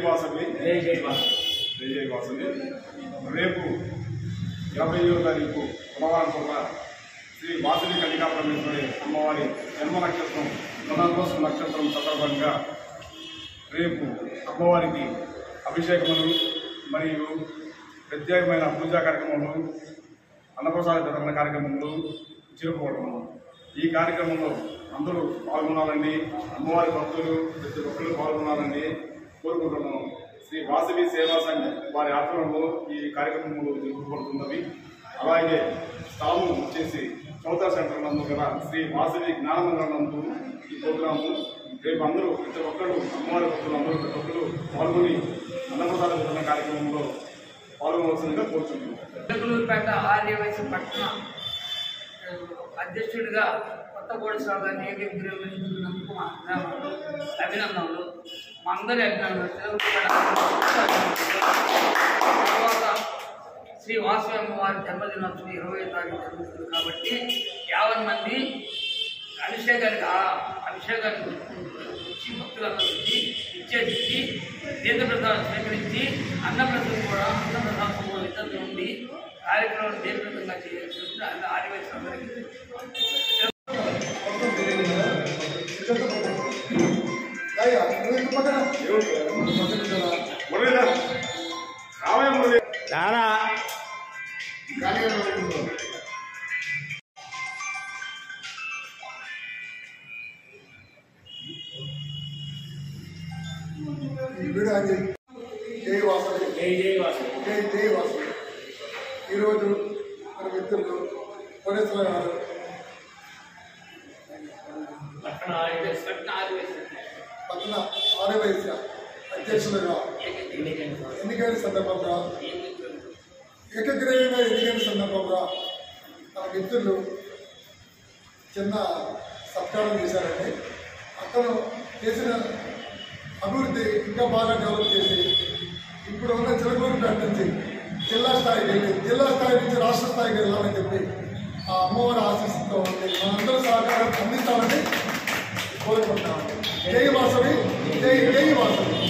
వాసవి రేపు 50వ తారీఖు బుధవారం పూట శ్రీ వాసవి కన్యకా పరమేశ్వరి అమ్మవారి జన్మ నక్షత్రం పునర్వసు నక్షత్రం సందర్భంగా రేపు అమ్మవారికి అభిషేకములు మరియు ప్రత్యేకమైన పూజా కార్యక్రమాలు అన్నప్రసాద వితరణ కార్యక్రమాలు జరుపుకోవడము. ఈ కార్యక్రమంలో అందరూ పాల్గొనాలని, అమ్మవారి భక్తులు ప్రతి ఒక్కరు పాల్గొనాలని కోరుకుంటున్నాము. శ్రీ వాసవి సేవా సంఘ్ వారి ఆధ్వర్యంలో ఈ కార్యక్రమంలో జరుపుకోబడుతున్నవి. అలాగే స్థానం వచ్చేసి చౌతా సెంటర్ నందు గల శ్రీ వాసవి జ్ఞానమందిరం నందు ఈ ప్రోగ్రాము రేపు అందరూ ప్రతి ఒక్కరు అమ్మవారి భక్తులు అందరూ ప్రతి ఒక్కరు పాల్గొని అన్నప్రసాద వితరణ కార్యక్రమంలో పాల్గొనవలసిందిగా కోరుచున్నాం. ఆర్యవైశ్య పట్టణ అధ్యక్షుడిగా కొత్తగూడ సాగాన్ని ఏకీకరించినందుకు మా అభినందనలు, మా అందరి అభినందనలు. తర్వాత శ్రీ వాసవి అమ్మవారి జన్మదినోత్సవం 20వ తారీఖు జరుగుతుంది కాబట్టి 50 మంది అభిషేకానికి వచ్చి భక్తులందరూ వచ్చి ఇచ్చేసి తీర్థప్రసాదం స్వీకరించి అన్నప్రసాదం కూడా ఇద్దరు ఉండి కార్యక్రమం దీర్ఘంగా చేయాల్సి ఆదివాసులందరికీ ఈరోజు మన మిత్రులు కోటేశ్వర గారు పట్టణ ఆర్యవైశ్య అధ్యక్షులుగా ఎన్నికైన సందర్భంగా ఏకగ్రీవంగా ఎన్నికైన సందర్భంగా మన మిత్రులు చిన్న సత్కారం చేశారండి. అతను చేసిన అభివృద్ధి ఇంకా బాగా డెవలప్ చేసి ఇప్పుడు ఉన్న చిలకూరుపేట నుంచి జిల్లా స్థాయికి వెళ్ళి జిల్లా స్థాయి నుంచి రాష్ట్ర స్థాయికి వెళ్ళాలని చెప్పి ఆ అమ్మవారి ఆశీస్సుతో ఉంది మనందరూ సహకారం అందిస్తామని కోరుకుంటామండి. జై వాసవి, జై వాసవి.